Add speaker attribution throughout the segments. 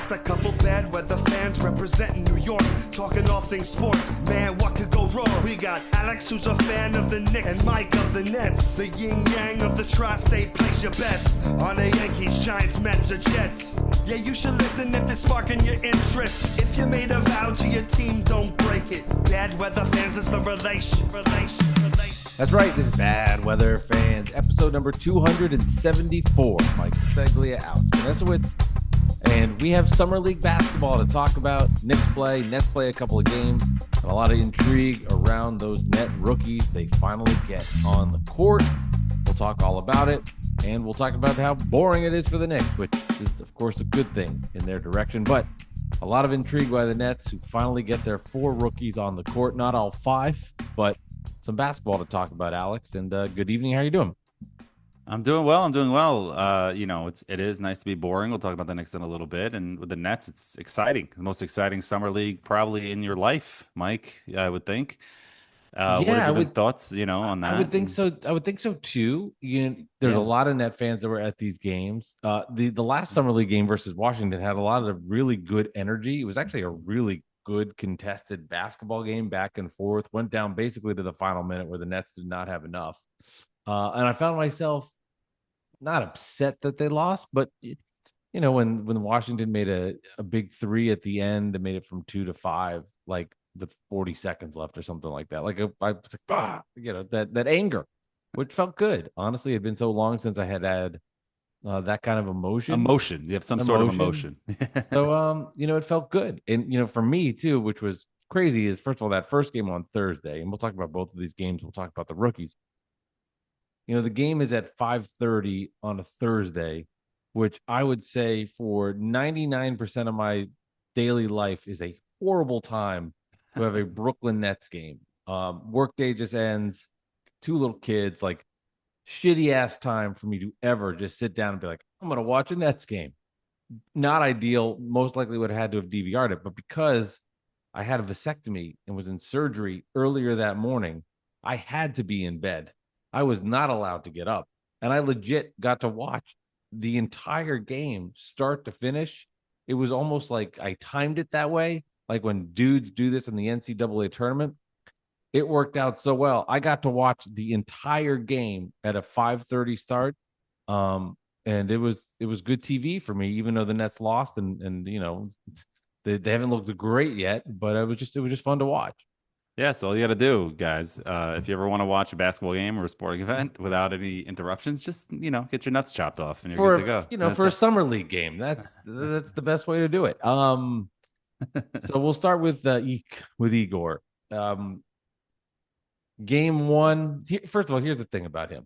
Speaker 1: just a couple bad weather fans representing New York, talking all things sports. Man, what could go wrong? We got Alex, who's a fan of the Knicks, and Mike of the Nets. The yin-yang of the tri-state, place your bets on the Yankees, Giants, Mets, or Jets. Yeah, you should listen if it's sparking your interest. If you made a vow to your team, don't break it. Bad weather fans is the relation.
Speaker 2: That's right, this is Bad Weather Fans, episode number 274. Mike Seglia, Alex Manisowitz, and we have Summer League basketball to talk about. Knicks play a couple of games, and a lot of intrigue around those net rookies they finally get on the court. We'll talk all about it, and we'll talk about how boring it is for the Knicks, which is, of course, a good thing in their direction, but a lot of intrigue by the Nets, who finally get their 4 rookies on the court. Not all 5, but some basketball to talk about, Alex. And good evening. How are you doing?
Speaker 3: I'm doing well. It is nice to be boring. We'll talk about the Knicks in a little bit. And with the Nets, it's exciting. The most exciting summer league probably in your life, Mike, I would think. What have your thoughts, on that?
Speaker 2: I would think so. I would think so too. There's a lot of Net fans that were at these games. The last summer league game versus Washington had a lot of really good energy. It was actually a really good contested basketball game, back and forth. Went down basically to the final minute where the Nets did not have enough. And I found myself not upset that they lost, but when Washington made a big 3 at the end and made it from 2 to 5, like with 40 seconds left or something like that. Like I was like, that anger, which felt good. Honestly, it had been so long since I had that kind of emotion.
Speaker 3: You have some sort of emotion.
Speaker 2: So, it felt good. And, for me too, which was crazy, is first of all, that first game on Thursday, and we'll talk about both of these games. We'll talk about the rookies. The game is at 5:30 on a Thursday, which I would say for 99% of my daily life is a horrible time to have a Brooklyn Nets game. Workday just ends, 2 little kids, like shitty ass time for me to ever just sit down and be like, I'm going to watch a Nets game. Not ideal. Most likely would have had to have DVR'd it, but because I had a vasectomy and was in surgery earlier that morning, I had to be in bed. I was not allowed to get up, and I legit got to watch the entire game start to finish. It was almost like I timed it that way. Like when dudes do this in the NCAA tournament, it worked out so well. I got to watch the entire game at a 5:30 start. And it was good TV for me, even though the Nets lost and they haven't looked great yet, but it was just fun to watch.
Speaker 3: Yeah, so all you got to do, guys, if you ever want to watch a basketball game or a sporting event without any interruptions, just, get your nuts chopped off and you're good to go.
Speaker 2: For a summer league game, that's the best way to do it. So we'll start with Igor. Game 1. First of all, here's the thing about him.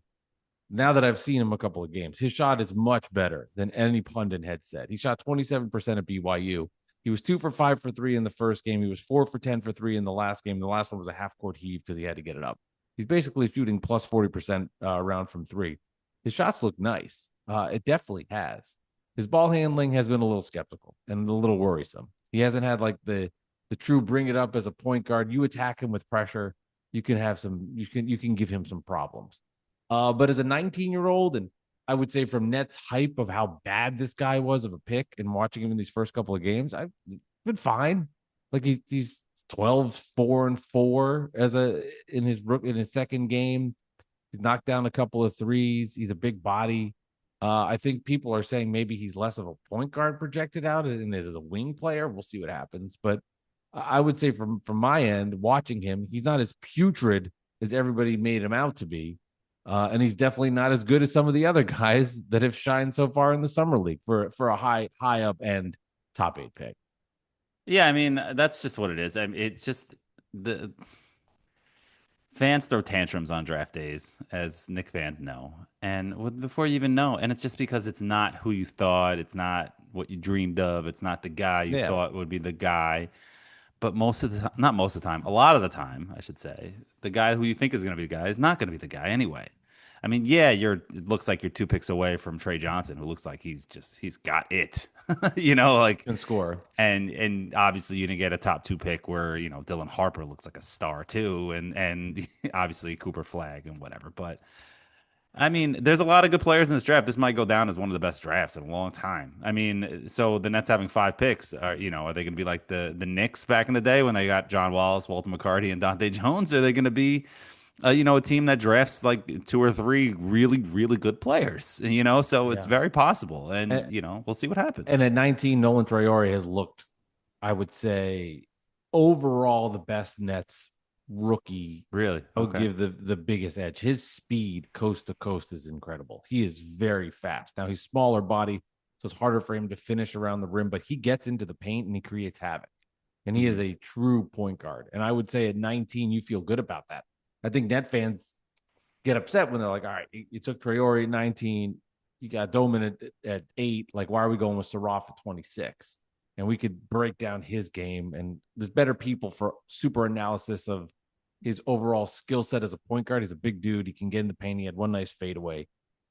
Speaker 2: Now that I've seen him a couple of games, his shot is much better than any pundit had said. He shot 27% at BYU. He was 2 for 5 for 3 in the first game. He was 4 for 10 for 3 in the last game. The last one was a half-court heave because he had to get it up. He's basically shooting plus 40% around from 3. His shots look nice. It definitely has. His ball handling has been a little skeptical and a little worrisome. He hasn't had like the true bring it up as a point guard. You attack him with pressure, you can give him some problems. But as a 19-year-old, and I would say from Nets hype of how bad this guy was of a pick and watching him in these first couple of games, I've been fine. Like he's 12, 4 and 4 in his second game. He knocked down a couple of threes. He's a big body. I think people are saying maybe he's less of a point guard projected out and as a wing player. We'll see what happens. But I would say from my end, watching him, he's not as putrid as everybody made him out to be. And he's definitely not as good as some of the other guys that have shined so far in the summer league for a high up end top 8 pick.
Speaker 3: Yeah, I mean, that's just what it is. I mean, it's just the fans throw tantrums on draft days, as Knick fans know, and before you even know, and it's just because it's not who you thought, it's not what you dreamed of, it's not the guy you thought would be the guy. But not most of the time, a lot of the time, I should say, the guy who you think is going to be the guy is not going to be the guy anyway. I mean, yeah, it looks like you're 2 picks away from Trey Johnson, who looks like he's got it, like
Speaker 2: can score.
Speaker 3: And obviously you didn't get a top 2 pick where, Dylan Harper looks like a star too. And obviously Cooper Flagg and whatever. But I mean, there's a lot of good players in this draft. This might go down as one of the best drafts in a long time. I mean, so the Nets having 5 picks, are they going to be like the Knicks back in the day when they got John Wallace, Walter McCarty, and Dante Jones? Are they going to be, a team that drafts like 2 or 3 really, really good players? So it's
Speaker 2: Yeah.
Speaker 3: very possible, and
Speaker 2: And,
Speaker 3: we'll see what
Speaker 2: and
Speaker 3: happens.
Speaker 2: at 19, Nolan Traore has looked, I would say, overall the best Nets rookie.
Speaker 3: Really?
Speaker 2: I would
Speaker 3: Okay.
Speaker 2: give the biggest edge. His speed coast to coast is incredible. He is very fast. Now he's smaller body, so it's harder for him to finish around the rim, but he gets into the paint and he creates havoc. And he is
Speaker 3: Mhm.
Speaker 2: a true point guard. And I would say at 19, you feel good about that. I think Net fans get upset when they're like, all right, you took Traore at 19, you got Doman at 8. Like, why are we going with Saraf at 26? And we could break down his game. And there's better people for super analysis of his overall skill set as a point guard. He's a big dude. He can get in the paint. He had one nice fadeaway.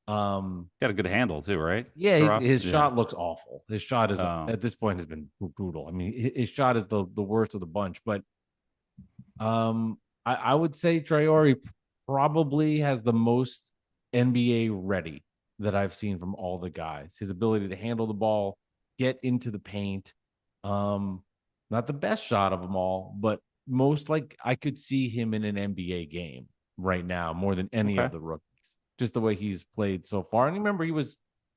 Speaker 3: Got a good handle too, right?
Speaker 2: Yeah,
Speaker 3: Saraf?
Speaker 2: his
Speaker 3: Yeah.
Speaker 2: shot looks awful. His shot is
Speaker 3: Oh,
Speaker 2: at this point has been brutal. I mean, his shot is the worst of the bunch. But I would say Traore probably has the most NBA ready that I've seen from all the guys. His ability to handle the ball, get into the paint. Um, Not the best shot of them all, but most like I could see him in an NBA game right now more than any
Speaker 3: okay.
Speaker 2: of the rookies. Just the way he's played so far. And remember, he was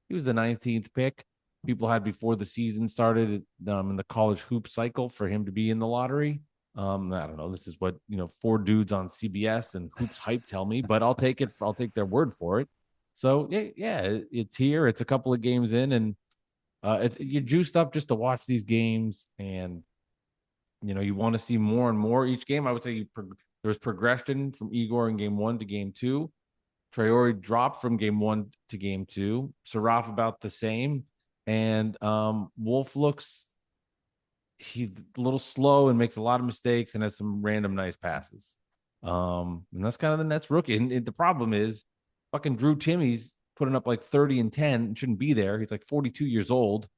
Speaker 2: the 19th pick. People had before the season started in the college hoop cycle for him to be in the lottery. I don't know. This is what 4 dudes on CBS and Hoops Hype tell me, but I'll take it. I'll take their word for it. So yeah, it's here. It's a couple of games in, and you're juiced up just to watch these games, and you want to see more and more each game. I would say there was progression from Igor in game 1 to game 2. Traore dropped from game 1 to game 2. Saraf about the same, and Wolf looks he's a little slow and makes a lot of mistakes and has some random nice passes. And that's kind of the Nets rookie. And the problem is fucking Drew Timmy's putting up like 30 and 10 and shouldn't be there. He's like 42 years old.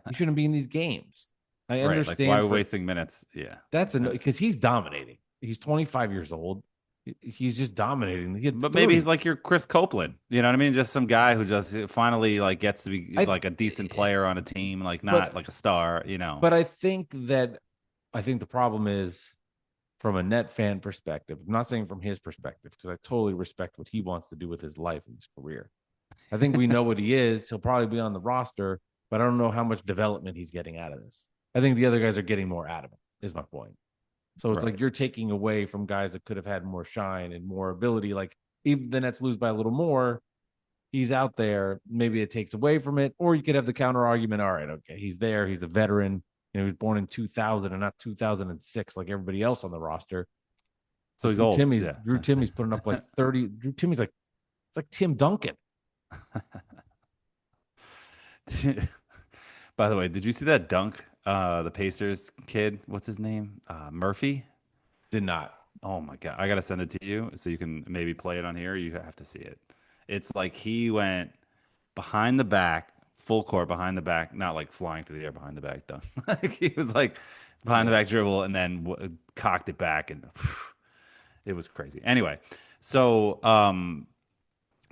Speaker 2: He shouldn't be in these games. I
Speaker 3: Right. Like, why are
Speaker 2: understand
Speaker 3: we
Speaker 2: for
Speaker 3: wasting minutes? Yeah.
Speaker 2: that's because he's dominating. He's 25 years old. He's just dominating. He had
Speaker 3: But maybe
Speaker 2: 30.
Speaker 3: he's like your Chris Copeland. You know what I mean? Just some guy who just finally like gets to be
Speaker 2: I
Speaker 3: like a decent player on a team, like not
Speaker 2: but
Speaker 3: like a star.
Speaker 2: but I think the problem is from a net fan perspective. I'm not saying from his perspective because I totally respect what he wants to do with his life and his career. I think we know what he is. He'll probably be on the roster, but I don't know how much development he's getting out of this. I think the other guys are getting more out of him, is my point. So it's like
Speaker 3: Right.
Speaker 2: you're taking away from guys that could have had more shine and more ability. Like even the Nets lose by a little more, he's out there. Maybe it takes away from it, or you could have the counter argument. All right, okay, he's there. He's a veteran. He was born in 2000 and not 2006 like everybody else on the roster.
Speaker 3: So
Speaker 2: But
Speaker 3: he's old. Yeah.
Speaker 2: Drew Timmy's putting up like 30. Drew Timmy's like it's like Tim Duncan.
Speaker 3: By the way, did you see that dunk? The Pacers kid, what's his name? Murphy.
Speaker 2: Did not.
Speaker 3: Oh my God. I gotta send it to you so you can maybe play it on here. You have to see it. It's like he went behind the back, full court behind the back, not like flying through the air behind the back dunk. Like he was like behind the
Speaker 2: Yeah.
Speaker 3: back dribble and then cocked it back and it was crazy. Anyway, so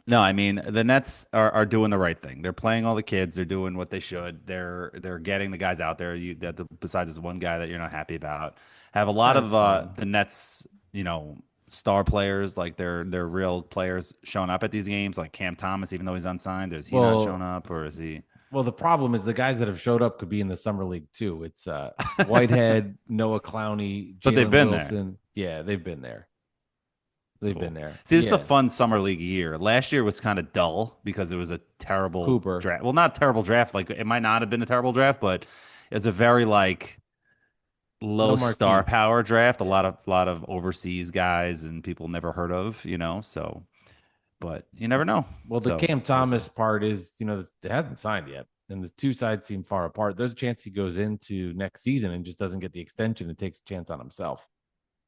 Speaker 3: no, I mean the Nets are doing the right thing. They're playing all the kids. They're doing what they should. They're getting the guys out there. Besides this one guy that you're not happy about, have a lot of
Speaker 2: That's fine.
Speaker 3: the Nets, star players like they're real players showing up at these games. Like Cam Thomas, even though he's unsigned, is he not showing
Speaker 2: Well,
Speaker 3: up or is he?
Speaker 2: well, the problem is the guys that have showed up could be in the summer league too. It's Whitehead, Noah Clowney,
Speaker 3: But they've
Speaker 2: Jalen
Speaker 3: been there.
Speaker 2: Wilson. Yeah, they've been there. They've been
Speaker 3: Cool.
Speaker 2: there.
Speaker 3: See, this is a
Speaker 2: Yeah,
Speaker 3: fun summer league year. Last year was kind of dull because it was a terrible
Speaker 2: Cooper.
Speaker 3: draft. Well, not terrible draft. Like it might not have been a terrible draft, but it's a very like low
Speaker 2: No
Speaker 3: star
Speaker 2: marquee.
Speaker 3: power draft. A
Speaker 2: Yeah.
Speaker 3: lot of overseas guys and people never heard of. So, but you never know.
Speaker 2: Well, the
Speaker 3: So
Speaker 2: Cam
Speaker 3: we'll see.
Speaker 2: Thomas part is, it hasn't signed yet, and the two sides seem far apart. There's a chance he goes into next season and just doesn't get the extension and takes a chance on himself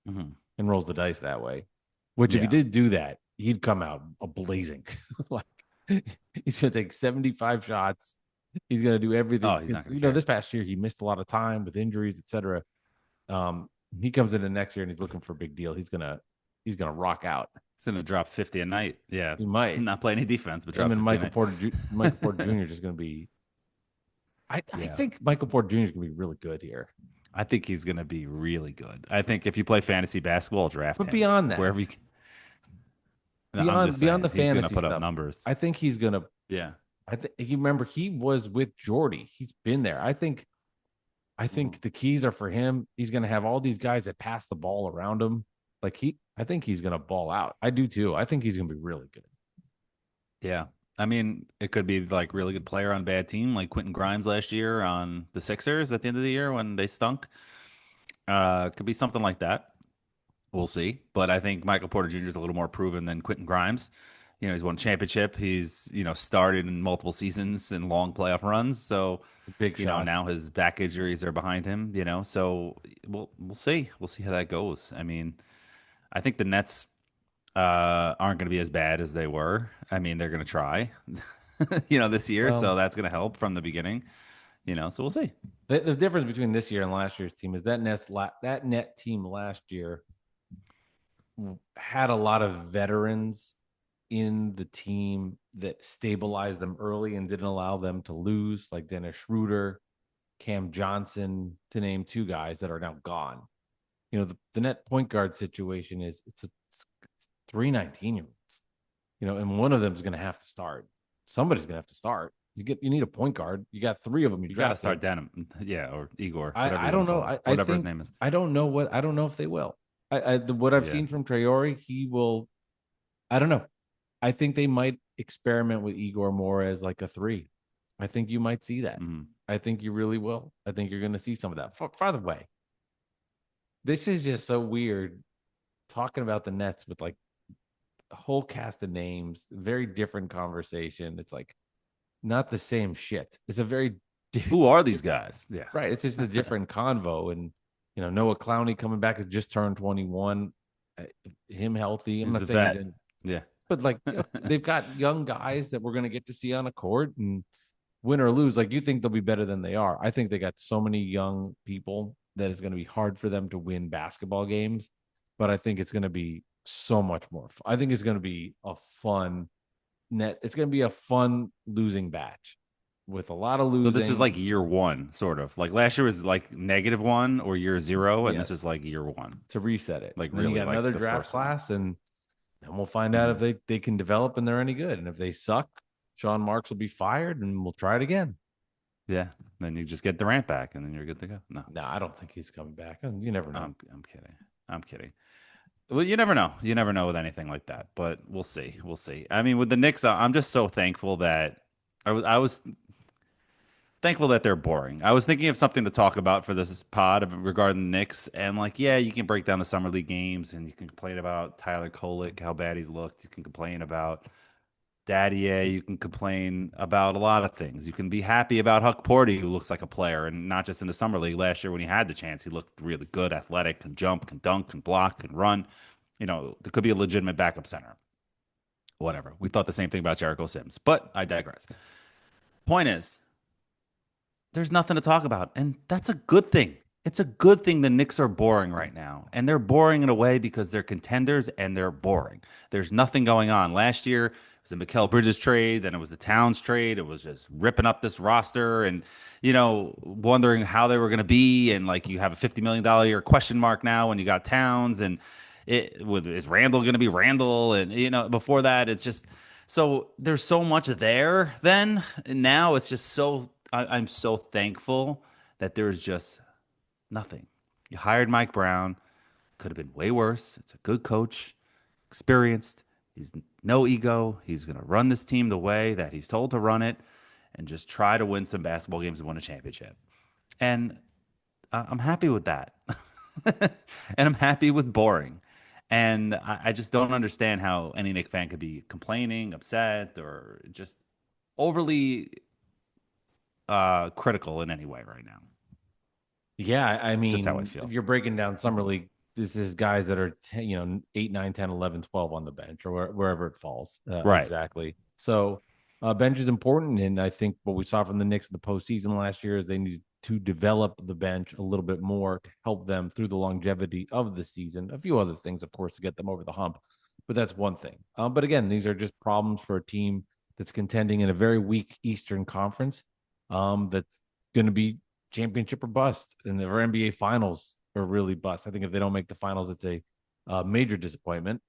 Speaker 3: Mhm.
Speaker 2: and rolls the dice that way. Which, if he
Speaker 3: Yeah.
Speaker 2: did do that, he'd come out a blazing. Like he's going to take 75 shots. He's going to do everything.
Speaker 3: Oh, he's not going to care.
Speaker 2: This past year he missed a lot of time with injuries, etc. He comes into next year and he's looking for a big deal. He's gonna rock out.
Speaker 3: He's gonna drop 50 a night. Yeah,
Speaker 2: He might.
Speaker 3: not play any defense, but drop
Speaker 2: Him and
Speaker 3: 50 a night.
Speaker 2: Michael Porter Jr. is just going to be. I
Speaker 3: Yeah.
Speaker 2: think Michael Porter Jr. is going to be really good here.
Speaker 3: I think he's gonna be really good. I think if you play fantasy basketball, draft
Speaker 2: But
Speaker 3: him
Speaker 2: beyond that,
Speaker 3: wherever you can. No, I'm just
Speaker 2: beyond the
Speaker 3: saying he's gonna
Speaker 2: fantasy
Speaker 3: put up
Speaker 2: stuff,
Speaker 3: numbers.
Speaker 2: I think he's going to.
Speaker 3: Yeah.
Speaker 2: I think you remember he was with Jordy. He's been there. I think the keys are for him. He's going to have all these guys that pass the ball around him. I think he's going to ball out. I do too. I think he's going to be really good.
Speaker 3: Yeah. I mean, it could be like really good player on a bad team, like Quentin Grimes last year on the Sixers at the end of the year when they stunk. Could be something like that. We'll see. But I think Michael Porter Jr. is a little more proven than Quentin Grimes. He's won a championship. He's, started in multiple seasons and long playoff runs. So,
Speaker 2: Big shots.
Speaker 3: now his back injuries are behind him, So we'll see. We'll see how that goes. I mean, I think the Nets aren't going to be as bad as they were. I mean, they're going to try, this year.
Speaker 2: Well,
Speaker 3: So that's going to help from the beginning, so we'll see.
Speaker 2: The difference between this year and last year's team is that net team last year had a lot of veterans in the team that stabilized them early and didn't allow them to lose, like Dennis Schroeder, Cam Johnson, to name two guys that are now gone. The net point guard situation is it's 3 19-year-olds, and one of them is going to have to start. Somebody's going to have to start. You need a point guard. You got 3 of them.
Speaker 3: You got to start Denim, or Igor.
Speaker 2: I don't know.
Speaker 3: Whatever his name is.
Speaker 2: I don't know if they will. What I've seen from Traore, he will. I don't know. I think they might experiment with Igor more as like a 3. I think you might see that.
Speaker 3: Mm-hmm.
Speaker 2: I think you really will. I think you're going to see some of that. By the way, this is just so weird talking about the Nets with like a whole cast of names, very different conversation. It's like not the same shit. It's a very
Speaker 3: who are these guys? Yeah,
Speaker 2: right. It's just a different convo. And Noah Clowney coming back has just turned 21. Him healthy. I'm not saying
Speaker 3: yeah,
Speaker 2: but like they've got young guys that we're going to get to see on a court, and win or lose, like you think they'll be better than they are. I think they got so many young people that it's going to be hard for them to win basketball games. But I think it's going to be so much more. I think it's going to be a fun net. It's going to be a fun losing batch with a lot of losing.
Speaker 3: So this is like year 1, sort of. Like last year was like -1 or year 0, and this is like year 1
Speaker 2: to reset it.
Speaker 3: Like
Speaker 2: and
Speaker 3: really,
Speaker 2: you got
Speaker 3: like
Speaker 2: another
Speaker 3: the
Speaker 2: draft
Speaker 3: first one.
Speaker 2: class, and we'll find out if they can develop and they're any good. And if they suck, Sean Marks will be fired, and we'll try it again.
Speaker 3: Yeah, then you just get Durant back, and then you're good to go. No,
Speaker 2: I don't think he's coming back. You never know.
Speaker 3: I'm kidding. Well, you never know. You never know with anything like that. But we'll see. We'll see. I mean, with the Knicks, I'm just so thankful that I was thankful that they're boring. I was thinking of something to talk about for this pod regarding the Knicks, and like, yeah, you can break down the summer league games, and you can complain about Tyler Kolek, how bad he's looked. You can complain about Daddy. You can complain about a lot of things. You can be happy about Huck Porty, who looks like a player, and not just in the summer league. Last year when he had the chance, he looked really good, athletic, can jump, can dunk, can block, can run. There could be a legitimate backup center. Whatever. We thought the same thing about Jericho Sims, but I digress. Point is, there's nothing to talk about, and that's a good thing. It's a good thing the Knicks are boring right now, and they're boring in a way because they're contenders and they're boring. There's nothing going on. Last year, it was the Mikal Bridges trade, then it was the Towns trade. It was just ripping up this roster and, wondering how they were going to be, and like you have a $50 million a year question mark now when you got Towns, and is Randall going to be Randall? And, before that, it's just so there's so much there then, and now it's just so I'm so thankful that there's just nothing. You hired Mike Brown. Could have been way worse. It's a good coach, experienced. He's no ego. He's going to run this team the way that he's told to run it and just try to win some basketball games and win a championship. And I'm happy with that. And I'm happy with boring. And I just don't understand how any Knick fan could be complaining, upset, or just overly critical in any way right now.
Speaker 2: Yeah, I mean,
Speaker 3: just how I feel.
Speaker 2: If you're breaking down summer league, this is guys that are 8, 9, 10, 11, 12 on the bench or wherever it falls.
Speaker 3: Right.
Speaker 2: Exactly. So bench is important, and I think what we saw from the Knicks in the postseason last year is they needed to develop the bench a little bit more to help them through the longevity of the season. A few other things, of course, to get them over the hump. but that's one thing. But again, these are just problems for a team that's contending in a very weak Eastern Conference. That's going to be championship or bust, and the NBA Finals are really bust. I think if they don't make the finals, it's a major disappointment.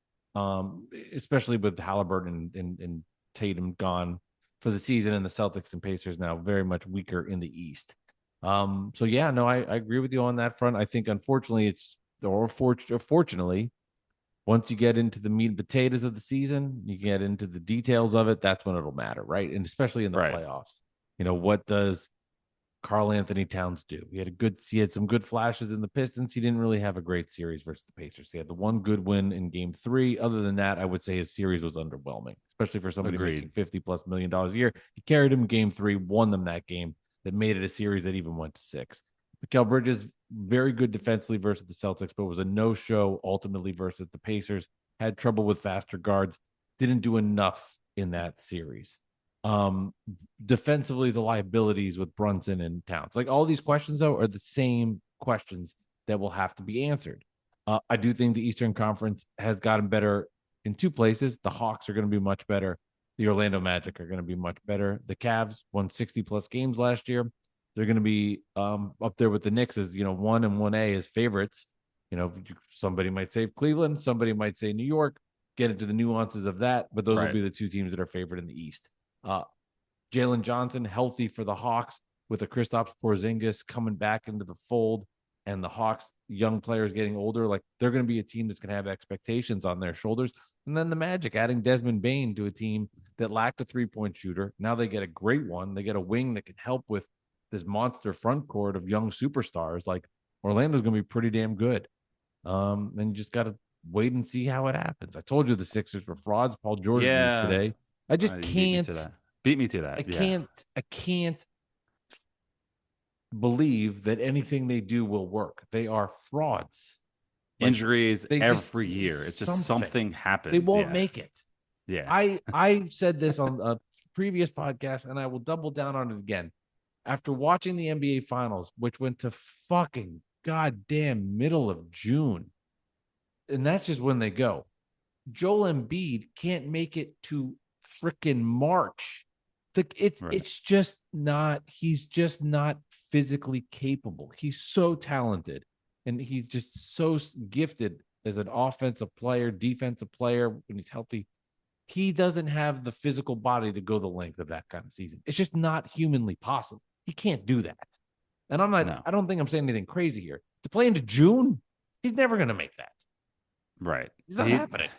Speaker 2: Especially with Halliburton and Tatum gone for the season, and the Celtics and Pacers now very much weaker in the East. So yeah, no, I agree with you on that front. I think unfortunately fortunately, once you get into the meat and potatoes of the season, you get into the details of it, that's when it'll matter, right? And especially in the
Speaker 3: Right.
Speaker 2: playoffs. What does Karl Anthony Towns do? He had some good flashes in the Pistons. He didn't really have a great series versus the Pacers. He had the one good win in game 3. Other than that, I would say his series was underwhelming, especially for somebody making $50+ million a year. He carried him game 3, won them that game, that made it a series that even went to 6. Mikal Bridges, very good defensively versus the Celtics, but was a no-show ultimately versus the Pacers. Had trouble with faster guards. Didn't do enough in that series. Defensively, the liabilities with Brunson and Towns, like all these questions though, are the same questions that will have to be answered. I do think the Eastern Conference has gotten better in 2 places. The Hawks are going to be much better. The Orlando Magic are going to be much better. The Cavs won 60+ games last year. They're going to be up there with the Knicks as 1 and 1A as favorites. Somebody might say Cleveland, somebody might say New York. Get into the nuances of that, but those will be the 2 teams that are favored in the East. Jalen Johnson healthy for the Hawks with a Kristaps Porzingis coming back into the fold, and the Hawks young players getting older. Like, they're going to be a team that's going to have expectations on their shoulders. And then the Magic adding Desmond Bane to a team that lacked a 3-point shooter. Now they get a great one. They get a wing that can help with this monster front court of young superstars. Like, Orlando's going to be pretty damn good. And you just got to wait and see how it happens. I told you the Sixers were frauds. Paul George news today. I just can't.
Speaker 3: Beat me to that.
Speaker 2: I can't believe that anything they do will work. They are frauds.
Speaker 3: Injuries every year. It's just something happens.
Speaker 2: They won't make it.
Speaker 3: Yeah.
Speaker 2: I said this on a previous podcast, and I will double down on it again. After watching the NBA Finals, which went to fucking goddamn middle of June, and that's just when they go. Joel Embiid can't make it to freaking March. It's just not. He's just not physically capable. He's so talented, and he's just so gifted as an offensive player, defensive player when he's healthy. He doesn't have the physical body to go the length of that kind of season. It's just not humanly possible. He can't do that. And I'm not. No. I don't think I'm saying anything crazy here. To play into June, he's never going to make that.
Speaker 3: Right.
Speaker 2: It's not happening.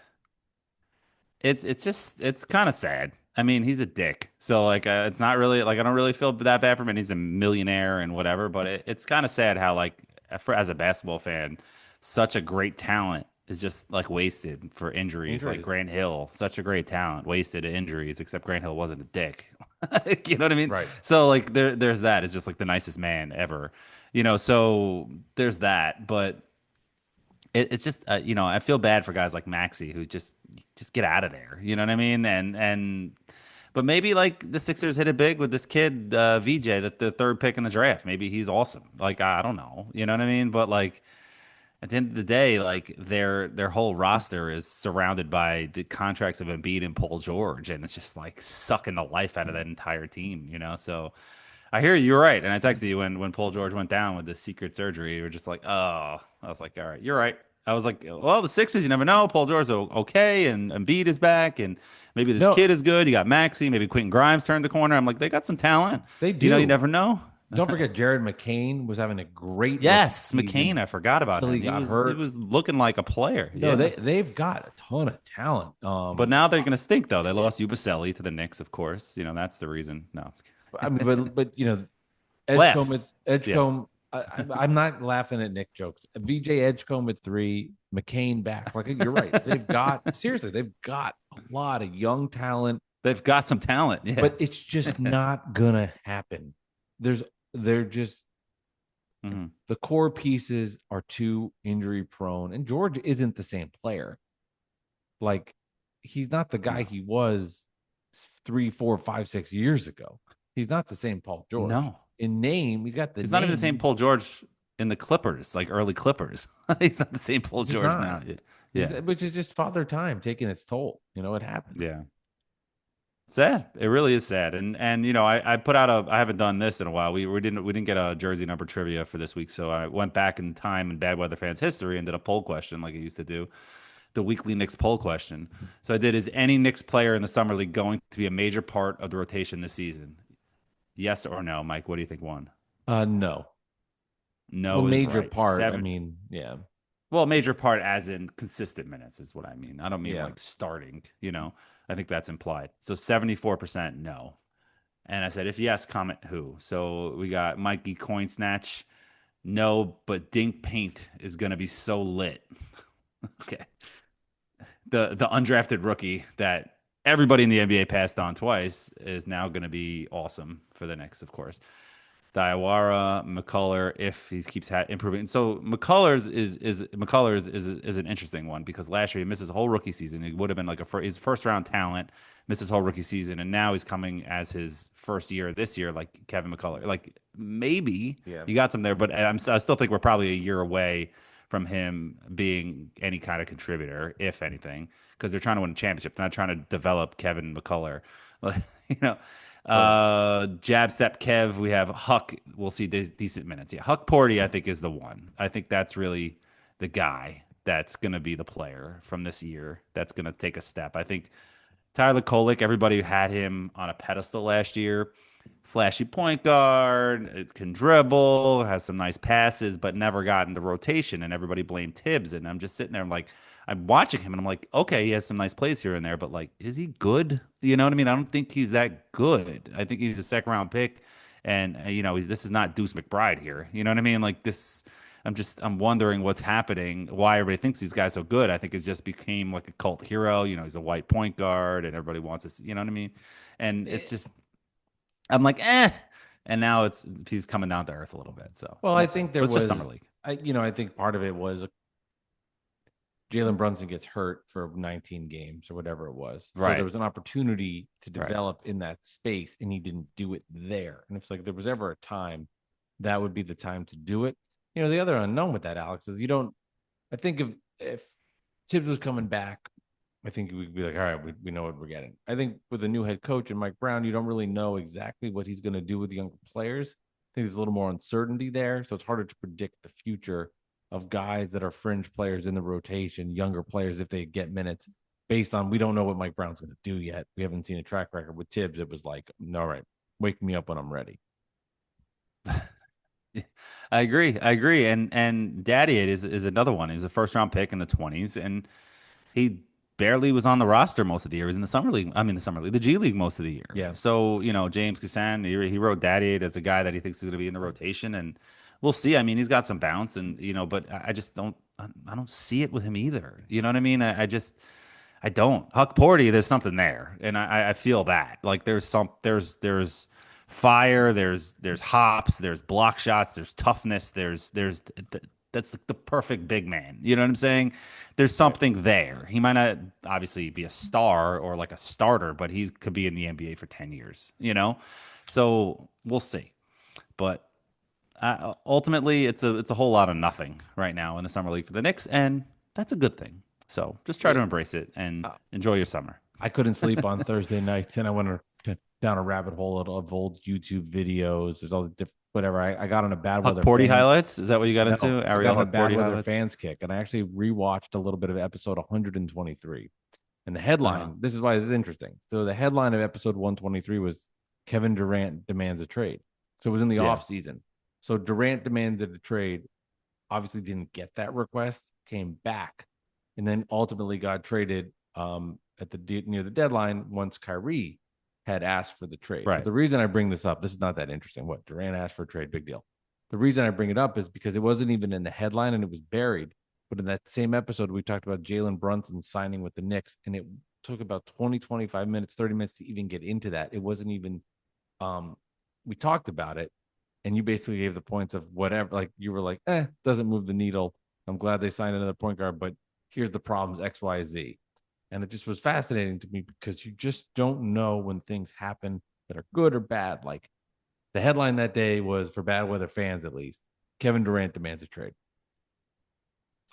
Speaker 3: It's kind of sad. I mean, he's a dick. So like, it's not really like, I don't really feel that bad for him. And he's a millionaire and whatever, but it's kind of sad how like, as a basketball fan, such a great talent is just like wasted for injuries. Like Grant Hill, such a great talent, wasted to injuries, except Grant Hill wasn't a dick. You know what I mean?
Speaker 2: Right.
Speaker 3: So like there's that. It's just like the nicest man ever, so there's that, but it's just, I feel bad for guys like Maxey who just get out of there. You know what I mean? But maybe like the Sixers hit it big with this kid, VJ, that the 3rd pick in the draft. Maybe he's awesome. Like, I don't know. You know what I mean? But like at the end of the day, like their whole roster is surrounded by the contracts of Embiid and Paul George. And it's just like sucking the life out of that entire team, So I hear you're right. And I texted you when Paul George went down with this secret surgery. You were just like, oh, I was like, all right, you're right. I was like, well, the Sixers, you never know. Paul George is okay, and Embiid is back, and maybe this kid is good. You got Maxey, maybe Quentin Grimes turned the corner. I'm like, they got some talent.
Speaker 2: They do.
Speaker 3: You never know.
Speaker 2: Don't forget, Jared McCain was having a great.
Speaker 3: Yes, McCain. I forgot about him.
Speaker 2: He was
Speaker 3: looking like a player.
Speaker 2: No, they've got a ton of talent.
Speaker 3: But now they're going to stink, though. They lost Ubaselli to the Knicks, of course. That's the reason. No,
Speaker 2: I mean, but Edgecombe. I'm not laughing at Nick jokes. VJ Edgecombe at 3, McCain back. Like, you're right. They've got a lot of young talent.
Speaker 3: They've got some talent, yeah.
Speaker 2: But it's just not gonna happen. They're just the core pieces are too injury prone, and George isn't the same player. Like, he's not the guy he was 3, 4, 5, 6 years ago. He's not the same Paul George.
Speaker 3: No.
Speaker 2: In name, he's got the.
Speaker 3: He's not even the same Paul George in the Clippers, like early Clippers. He's not the same Paul George now. Yeah.
Speaker 2: which is just father time taking its toll. It happens.
Speaker 3: Yeah. Sad. It really is sad. And I put out I haven't done this in a while. We didn't get a jersey number trivia for this week, so I went back in time in bad weather fans history and did a poll question like I used to do, the weekly Knicks poll question. So I did: is any Knicks player in the summer league going to be a major part of the rotation this season? Yes or no, Mike? What do you think won?
Speaker 2: No. Well,
Speaker 3: No is
Speaker 2: major
Speaker 3: right.
Speaker 2: part. I
Speaker 3: Seven.
Speaker 2: mean, yeah,
Speaker 3: Well, major part as in consistent minutes is what I mean. I don't mean
Speaker 2: yeah.
Speaker 3: like starting, I think that's implied. So 74% no. And I said, if yes, comment who. So we got Mikey Coin Snatch. No, but Dink Paint is going to be so lit. Okay. The undrafted rookie that everybody in the NBA passed on twice is now going to be awesome for the Knicks, of course. Diawara, McCullers, if he keeps improving. So McCullers is an interesting one because last year he missed his whole rookie season. He would have been like his first round talent, missed his whole rookie season, and now he's coming as his first year this year, like Kevin McCullers. Like maybe
Speaker 2: Yeah.
Speaker 3: you got some there, but I still think we're probably a year away from him being any kind of contributor, if anything, because they're trying to win a championship. They're not trying to develop Kevin McCullers. you know, Jab Step Kev, we have Huck. We'll see decent minutes. Yeah, Huck Porty, I think, is the one. I think that's really the guy that's going to be the player from this year that's going to take a step. I think Tyler Kolek, everybody had him on a pedestal last year. Flashy point guard, it can dribble, has some nice passes, but never got into rotation. And everybody blamed Tibbs. And I'm just sitting there, I'm watching him and I'm like, okay, he has some nice plays here and there, but like, is he good? You know what I mean? I don't think he's that good. I think he's a second round pick. And, this is not Deuce McBride here. You know what I mean? Like this, I'm wondering what's happening, why everybody thinks these guys so good. I think it just became like a cult hero. He's a white point guard and everybody wants to, you know what I mean? And it's just, I'm like, eh. And now he's coming down to earth a little bit. So,
Speaker 2: Well, I think there
Speaker 3: it's
Speaker 2: was
Speaker 3: just summer league.
Speaker 2: I think part of it was Jalen Brunson gets hurt for 19 games or whatever it was. So
Speaker 3: Right.
Speaker 2: there was an opportunity to develop in that space, and he didn't do it there. And if there was ever a time, that would be the time to do it. The other unknown with that, Alex, is I think if Tibbs was coming back, I think we'd be like, all right, we know what we're getting. I think with a new head coach and Mike Brown, you don't really know exactly what he's going to do with the younger players. I think there's a little more uncertainty there. So it's harder to predict the future of guys that are fringe players in the rotation, younger players, if they get minutes, based on we don't know what Mike Brown's going to do yet. We haven't seen a track record with Tibbs. It was like, all right, wake me up when I'm ready.
Speaker 3: I agree. And Daddy is another one. He was a first round pick in the 20s, and he barely was on the roster most of the year. He was in the G League most of the year.
Speaker 2: Yeah.
Speaker 3: So, James Kassan, he wrote Daddy as a guy that he thinks is going to be in the rotation, and we'll see. I mean, he's got some bounce, and but I just don't see it with him either. You know what I mean? I don't. Huck Porty, there's something there, and I feel that. Like there's fire, there's hops, there's block shots, there's toughness, that's the perfect big man. You know what I'm saying? There's something there. He might not obviously be a star or like a starter, but he could be in the NBA for 10 years, So we'll see. But ultimately, it's a whole lot of nothing right now in the summer league for the Knicks, and that's a good thing. So just try to embrace it and enjoy your summer.
Speaker 2: I couldn't sleep on Thursday nights, and I went down a rabbit hole of old YouTube videos. There's all the different whatever. I got on a bad weather.
Speaker 3: Porty highlights? Is that what you got into?
Speaker 2: I got on a bad
Speaker 3: Porty
Speaker 2: weather
Speaker 3: highlights?
Speaker 2: fans kick, and I actually rewatched a little bit of episode 123. And the headline, this is why this is interesting. So the headline of episode 123 was Kevin Durant demands a trade. So it was in the off season. So Durant demanded a trade, obviously didn't get that request, came back, and then ultimately got traded near the deadline once Kyrie had asked for the trade.
Speaker 3: Right.
Speaker 2: But the reason I bring this up, this is not that interesting. What Durant asked for a trade, big deal. The reason I bring it up is because it wasn't even in the headline and it was buried. But in that same episode, we talked about Jalen Brunson signing with the Knicks, and it took about 20, 25 minutes, 30 minutes to even get into that. It wasn't even, we talked about it, and you basically gave the points of whatever. Like you were like, doesn't move the needle. I'm glad they signed another point guard, but here's the problems, X, Y, Z. And it just was fascinating to me because you just don't know when things happen that are good or bad. Like the headline that day was, for bad weather fans at least, Kevin Durant demands a trade.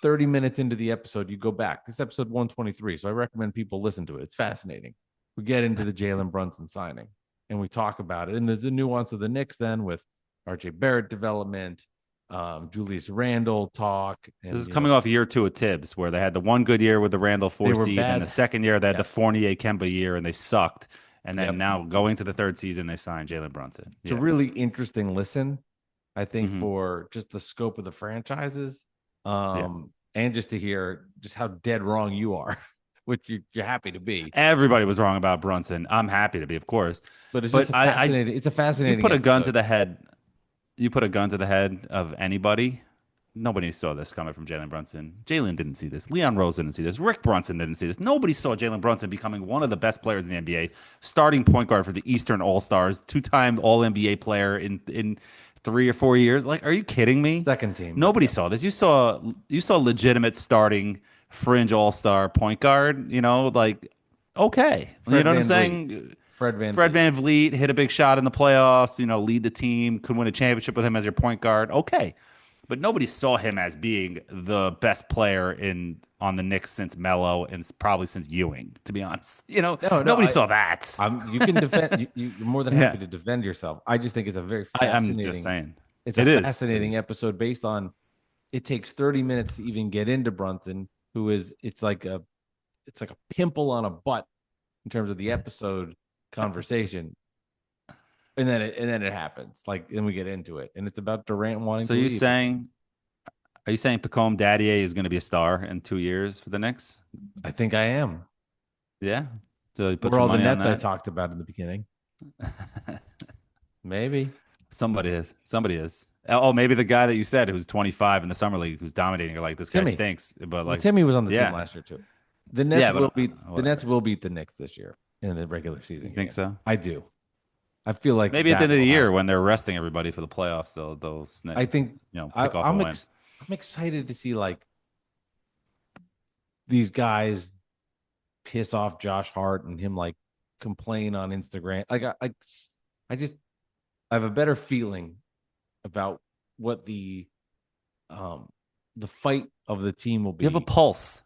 Speaker 2: 30 minutes into the episode, you go back. This episode 123. So I recommend people listen to it. It's fascinating. We get into the Jalen Brunson signing and we talk about it. And there's a nuance of the Knicks then with RJ Barrett development, Julius Randle talk. And,
Speaker 3: This is coming off year 2 of Tibbs, where they had the one good year with the Randall 4
Speaker 2: were
Speaker 3: seed,
Speaker 2: bad.
Speaker 3: and the second year they had the
Speaker 2: Yes.
Speaker 3: Fournier Kemba year, and they sucked. And then
Speaker 2: Yep.
Speaker 3: now going to the third season, they signed Jalen Brunson.
Speaker 2: It's a really interesting listen, I think,
Speaker 3: Mhm.
Speaker 2: for just the scope of the franchises, and just to hear just how dead wrong you are, which you're happy to be.
Speaker 3: Everybody was wrong about Brunson. I'm happy to be, of course.
Speaker 2: But it's just fascinating. It's a fascinating.
Speaker 3: You put a gun
Speaker 2: episode.
Speaker 3: to the head. You put a gun to the head of anybody. Nobody saw this coming from Jalen Brunson. Jalen didn't see this. Leon Rose didn't see this. Rick Brunson didn't see this. Nobody saw Jalen Brunson becoming one of the best players in the NBA, starting point guard for the Eastern All Stars, 2-time All NBA player in 3 or 4 years. Like, are you kidding me?
Speaker 2: Second team.
Speaker 3: Nobody saw this. You saw legitimate starting fringe All Star point guard. You know, like okay, you know what I'm saying?
Speaker 2: Fred
Speaker 3: Van Vliet hit a big shot in the playoffs, you know, lead the team, could win a championship with him as your point guard. Okay. But nobody saw him as being the best player on the Knicks since Melo and probably since Ewing, to be honest. You know, nobody saw that.
Speaker 2: You can defend. You're more than happy to defend yourself. I just think it's a very fascinating.
Speaker 3: I'm just saying.
Speaker 2: It's a fascinating episode based on. It takes 30 minutes to even get into Brunson, who is it's like a pimple on a butt in terms of the episode conversation. And then it happens. Like then we get into it, and it's about Durant wanting.
Speaker 3: So
Speaker 2: to
Speaker 3: are you
Speaker 2: leave.
Speaker 3: saying Pacome Daddier is going to be a star in 2 years for the Knicks?
Speaker 2: I think I am.
Speaker 3: Yeah. So you put
Speaker 2: For
Speaker 3: your
Speaker 2: all the
Speaker 3: money on
Speaker 2: Nets I
Speaker 3: that?
Speaker 2: talked about in the beginning. Maybe
Speaker 3: Somebody is. Oh, maybe the guy that you said who's 25 in the summer league who's dominating. You're like, this guy
Speaker 2: Timmy.
Speaker 3: stinks. But
Speaker 2: well, Timmy was on the
Speaker 3: yeah.
Speaker 2: team last year too. The Nets
Speaker 3: Yeah, but,
Speaker 2: will beat the
Speaker 3: whatever.
Speaker 2: Nets will beat the Knicks this year in the regular season.
Speaker 3: You think so?
Speaker 2: I do. I feel like
Speaker 3: Maybe at the end of
Speaker 2: that
Speaker 3: the
Speaker 2: will
Speaker 3: year
Speaker 2: happen.
Speaker 3: when they're resting everybody for the playoffs, they'll snip.
Speaker 2: I think
Speaker 3: pick off a
Speaker 2: I'm
Speaker 3: win.
Speaker 2: I'm excited to see like these guys piss off Josh Hart and him like complain on Instagram. Like I just I have a better feeling about what the fight of the team will be.
Speaker 3: You have a pulse.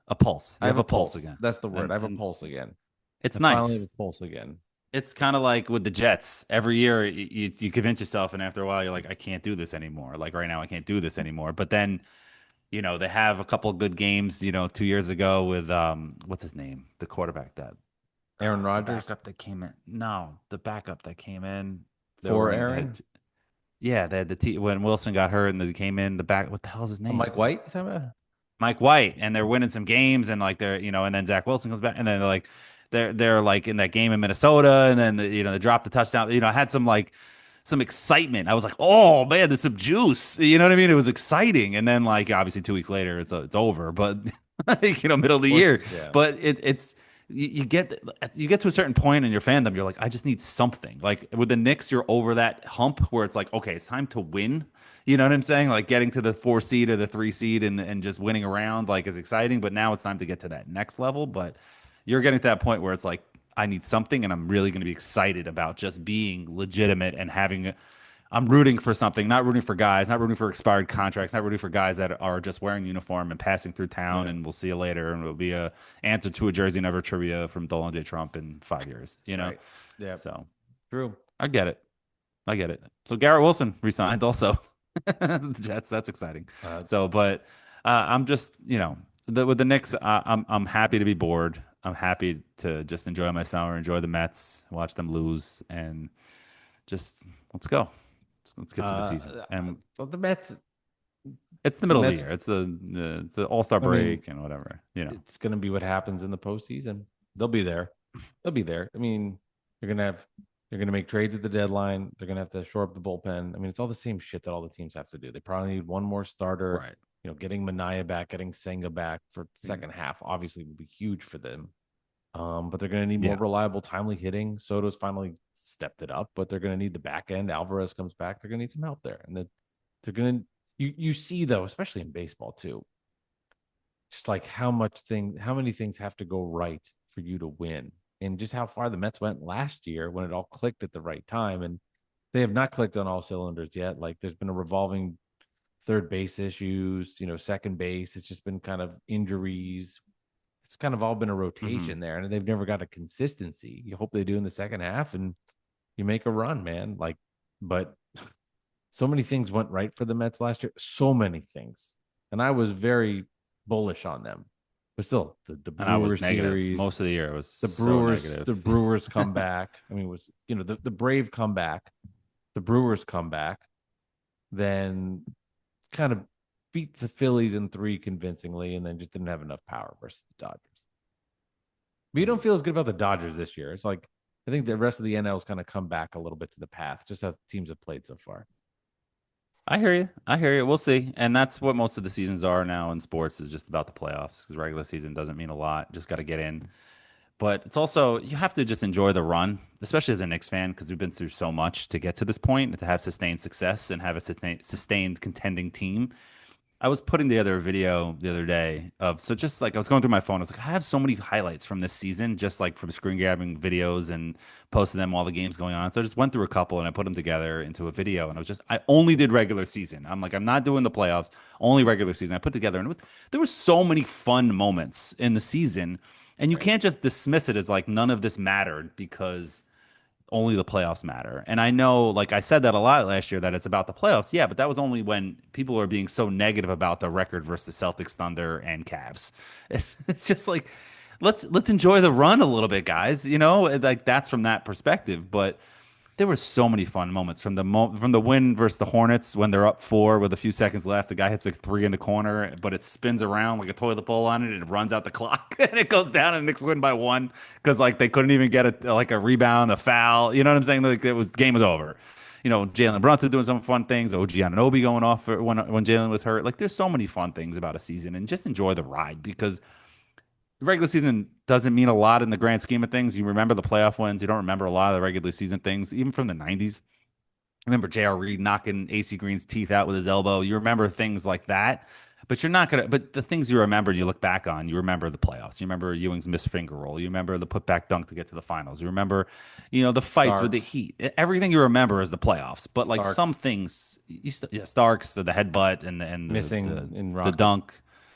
Speaker 3: I have a pulse again.
Speaker 2: That's the word.
Speaker 3: And-
Speaker 2: I have a
Speaker 3: and
Speaker 2: pulse again.
Speaker 3: It's
Speaker 2: I finally
Speaker 3: nice.
Speaker 2: have a pulse again.
Speaker 3: It's kind of like with the Jets. Every year you convince yourself, and after a while you're like, I can't do this anymore. Like right now, I can't do this anymore. But then, you know, they have a couple good games. You know, 2 years ago with what's his name, the quarterback that
Speaker 2: Aaron
Speaker 3: the
Speaker 2: Rodgers
Speaker 3: backup that came in. No, the backup that came in
Speaker 2: for Aaron.
Speaker 3: Yeah, they had when Wilson got hurt and they came in the back. What the hell's his name?
Speaker 2: Mike White. Is that about?
Speaker 3: Mike White, and they're winning some games, and like they're and then Zach Wilson comes back, and then they're like they're like in that game in Minnesota, and then they dropped the touchdown. I had some excitement. I was like, oh man, there's some juice. You know what I mean? It was exciting, and then like obviously 2 weeks later, it's over. But like, middle of the year,
Speaker 2: yeah.
Speaker 3: but it's. You get to a certain point in your fandom, you're like, I just need something. Like with the Knicks, you're over that hump where it's like, okay, it's time to win. You know what I'm saying? Like getting to the 4 seed or the 3 seed and just winning around like is exciting, but now it's time to get to that next level. But you're getting to that point where it's like, I need something, and I'm really going to be excited about just being legitimate and I'm rooting for something, not rooting for guys, not rooting for expired contracts, not rooting for guys that are just wearing uniform and passing through town, and we'll see you later, and it'll be a answer to a Jersey Never trivia from Dolan J. Trump in 5 years,
Speaker 2: Right. Yeah.
Speaker 3: So
Speaker 2: True.
Speaker 3: I get it. So Garrett Wilson resigned also. The Jets, that's exciting. But I'm just, with the Knicks, I'm happy to be bored. I'm happy to just enjoy my summer, enjoy the Mets, watch them lose, and just let's go. Let's get to the season. And
Speaker 2: So the Mets.
Speaker 3: it's the middle of the
Speaker 2: Mets-
Speaker 3: year. It's the All-Star break and whatever.
Speaker 2: It's going to be what happens in the postseason. They'll be there. They'll be there. I mean, they're going to make trades at the deadline. They're going to have to shore up the bullpen. I mean, it's all the same shit that all the teams have to do. They probably need one more starter.
Speaker 3: Right.
Speaker 2: Getting Mania back, getting Senga back for the second half obviously would be huge for them. But they're going to need more reliable, timely hitting. Soto's finally stepped it up, but they're going to need the back end. Alvarez comes back. They're going to need some help there. And they're going to, you see though, especially in baseball too, just like how many things have to go right for you to win, and just how far the Mets went last year when it all clicked at the right time. And they have not clicked on all cylinders yet. Like there's been a revolving third base issues, second base. It's just been kind of injuries. It's kind of all been a rotation there, and they've never got a consistency. You hope they do in the second half, and you make a run, man. But so many things went right for the Mets last year. So many things, and I was very bullish on them. But still, the
Speaker 3: And I was
Speaker 2: Brewers
Speaker 3: negative
Speaker 2: series,
Speaker 3: most of the year. It was
Speaker 2: the
Speaker 3: so
Speaker 2: Brewers,
Speaker 3: negative.
Speaker 2: the Brewers come back. I mean, it was the Brave comeback, the Brewers come back, then kind of beat the Phillies in 3 convincingly, and then just didn't have enough power versus the Dodgers. But you don't feel as good about the Dodgers this year. It's like I think the rest of the NL's kind of come back a little bit to the path, just how teams have played so far.
Speaker 3: I hear you. I hear you. We'll see. And that's what most of the seasons are now in sports, is just about the playoffs, because regular season doesn't mean a lot. Just got to get in. But it's also, you have to just enjoy the run, especially as a Knicks fan, because we've been through so much to get to this point, and to have sustained success and have a sustained contending team. I was putting together a video the other day just like I was going through my phone. I was like, I have so many highlights from this season, just like from screen grabbing videos and posting them while the game's going on. So I just went through a couple and I put them together into a video. And I only did regular season. I'm like, I'm not doing the playoffs, only regular season. I put together, and there were so many fun moments in the season. And you can't just dismiss it as like none of this mattered because only the playoffs matter. And I know, like I said that a lot last year, that it's about the playoffs. Yeah, but that was only when people are being so negative about the record versus the Celtics, Thunder, and Cavs. It's just like, let's enjoy the run a little bit, guys. Like that's from that perspective. But there were so many fun moments from the win versus the Hornets when they're up 4 with a few seconds left. The guy hits a 3 in the corner, but it spins around like a toilet bowl on it, and it runs out the clock, and it goes down, and Knicks win by 1 because like they couldn't even get a rebound, a foul. You know what I'm saying? Like game was over. Jalen Brunson doing some fun things. OG Anunoby going off when Jalen was hurt. Like there's so many fun things about a season, and just enjoy the ride, because the regular season doesn't mean a lot in the grand scheme of things. You remember the playoff wins. You don't remember a lot of the regular season things, even from the 90s. Remember J.R. Reed knocking AC Green's teeth out with his elbow. You remember things like that. But but the things you remember and you look back on, you remember the playoffs. You remember Ewing's missed finger roll. You remember the putback dunk to get to the finals. You remember, the fights with the Heat. Everything you remember is the playoffs. But like
Speaker 2: Starks.
Speaker 3: Some things, Starks, the headbutt and
Speaker 2: Missing in
Speaker 3: the
Speaker 2: Rockets.
Speaker 3: dunk.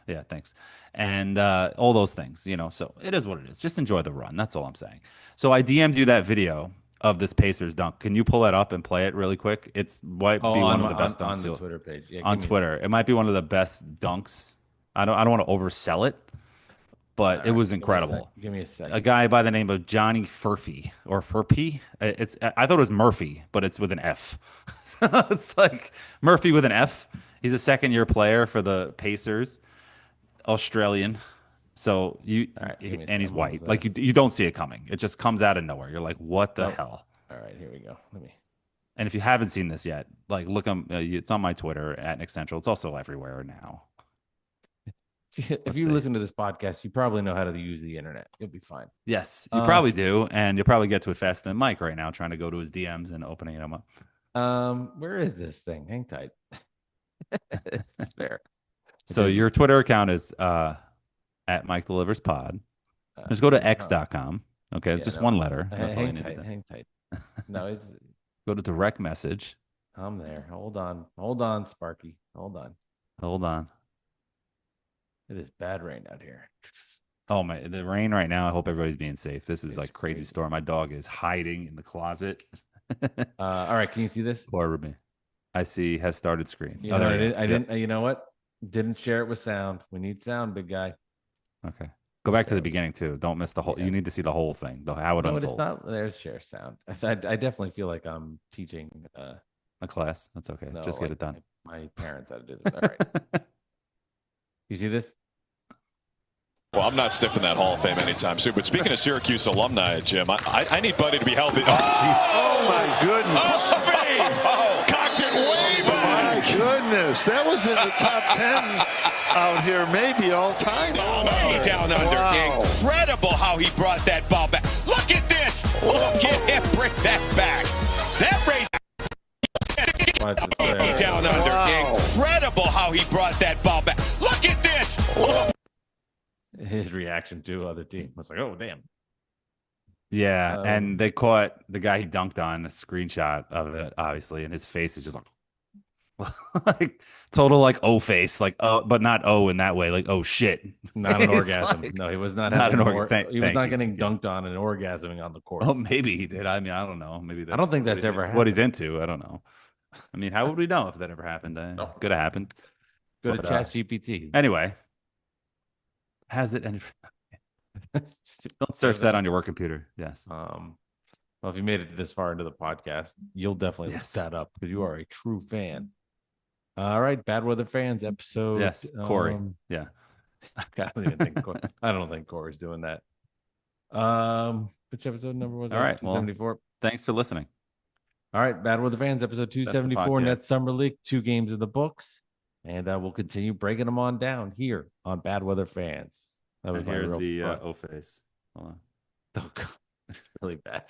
Speaker 3: Yeah, thanks. And all those things, so it is what it is. Just enjoy the run. That's all I'm saying. So I DM'd you that video of this Pacers dunk. Can you pull that up and play it really quick? It might be one of the best dunks
Speaker 2: on the Twitter page. Yeah,
Speaker 3: on Twitter. It might be one of the best dunks. I don't want to oversell it, but it was incredible.
Speaker 2: Give me a second.
Speaker 3: A guy by the name of Johnny Furphy or Furphy. I thought it was Murphy, but it's with an F. So it's like Murphy with an F. He's a second-year player for the Pacers. Australian, so and he's white. Like you don't see it coming. It just comes out of nowhere. You're like, what the hell?
Speaker 2: All right, here we go.
Speaker 3: And if you haven't seen this yet, like look him. It's on my Twitter at Knick Central. It's also everywhere now.
Speaker 2: If you listen to this podcast, you probably know how to use the internet. You'll be fine.
Speaker 3: Yes, you probably do, and you'll probably get to it faster than Mike right now, trying to go to his DMs and opening them up.
Speaker 2: Where is this thing? Hang tight. There.
Speaker 3: So your Twitter account is at Mike Delivers Pod. Just go to x.com. Okay, it's just one letter. That's all you need.
Speaker 2: Hang tight. No, it's
Speaker 3: go to direct message.
Speaker 2: I'm there. Hold on, Sparky. Hold on. It is bad rain out here.
Speaker 3: Oh my, the rain right now. I hope everybody's being safe. This is like crazy storm. My dog is hiding in the closet.
Speaker 2: All right, can you see this?
Speaker 3: Poor me. I see has started screen.
Speaker 2: I didn't. You know what? Didn't share it with sound. We need sound, big guy.
Speaker 3: Okay. Go back to the beginning too. Don't miss the whole. Yeah. You need to see the whole thing. How it unfolds.
Speaker 2: It's not. There's share sound. I definitely feel like I'm teaching
Speaker 3: a class. That's okay.
Speaker 2: No,
Speaker 3: just get it done.
Speaker 2: My parents had to do this. All right. You see this?
Speaker 4: Well, I'm not sniffing that Hall of Fame anytime soon. But speaking of Syracuse alumni, Jim, I need Buddy to be healthy.
Speaker 5: Oh my goodness.
Speaker 4: Cocked it way back.
Speaker 5: My goodness. That was in the top 10 out here, maybe all time.
Speaker 6: Way down under.
Speaker 5: Wow.
Speaker 6: Incredible how he brought that ball back. Look at this. Look at him bring that back. That raised way down under.
Speaker 5: Wow.
Speaker 6: Incredible how he brought that ball back. Look at this.
Speaker 2: His reaction to other team was like, oh, damn.
Speaker 3: Yeah, and they caught the guy he dunked on, a screenshot of it, obviously, and his face is just like total like O face, like but not O in that way, like oh shit,
Speaker 2: Not an
Speaker 3: He's
Speaker 2: orgasm.
Speaker 3: like-
Speaker 2: No, he was not,
Speaker 3: Not
Speaker 2: having
Speaker 3: an
Speaker 2: an
Speaker 3: orgasm.
Speaker 2: he was
Speaker 3: Thank
Speaker 2: not
Speaker 3: you.
Speaker 2: getting
Speaker 3: Yes.
Speaker 2: dunked on and orgasming on the court.
Speaker 3: Oh, maybe he did. I mean, I don't know. Maybe that's
Speaker 2: I don't think
Speaker 3: what
Speaker 2: that's
Speaker 3: he's
Speaker 2: ever
Speaker 3: what he's
Speaker 2: happened.
Speaker 3: into. I don't know. I mean, how would we know if that ever happened? Could have happened.
Speaker 2: Go to
Speaker 3: But,
Speaker 2: Chat GPT.
Speaker 3: Anyway, has it? Don't search that on your work computer. Yes.
Speaker 2: Well, if you made it this far into the podcast, you'll definitely
Speaker 3: Yes.
Speaker 2: look that up because you are a true fan. All right, Bad Weather Fans episode.
Speaker 3: Yes, Corey. Yeah.
Speaker 2: I don't even think I don't think Corey's doing that. Which episode number was that?
Speaker 3: All right, well,
Speaker 2: 274.
Speaker 3: Thanks for listening.
Speaker 2: All right, Bad Weather Fans episode 274.
Speaker 3: podcast.
Speaker 2: Net Summer League, 2 games in the books, and we'll continue breaking them on down here on Bad Weather Fans. That was
Speaker 3: And
Speaker 2: my
Speaker 3: here's
Speaker 2: real
Speaker 3: the
Speaker 2: fun.
Speaker 3: O face. Hold on.
Speaker 2: Oh God, it's really bad.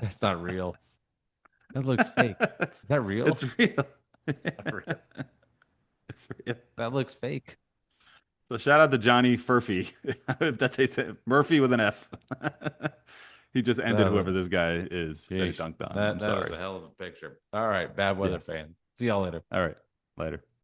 Speaker 2: That's not real. That looks fake. Is that real?
Speaker 3: It's real.
Speaker 2: It's not real.
Speaker 3: It's real.
Speaker 2: That looks fake.
Speaker 3: So shout out to Johnny Furphy. If that's how you say it. Murphy with an F. He just ended whoever this guy is that he
Speaker 2: Sheesh.
Speaker 3: dunked on.
Speaker 2: That
Speaker 3: I'm
Speaker 2: was
Speaker 3: sorry.
Speaker 2: a hell of a picture. All right, Bad Weather
Speaker 3: Yes.
Speaker 2: Fans. See y'all later.
Speaker 3: All right. Later.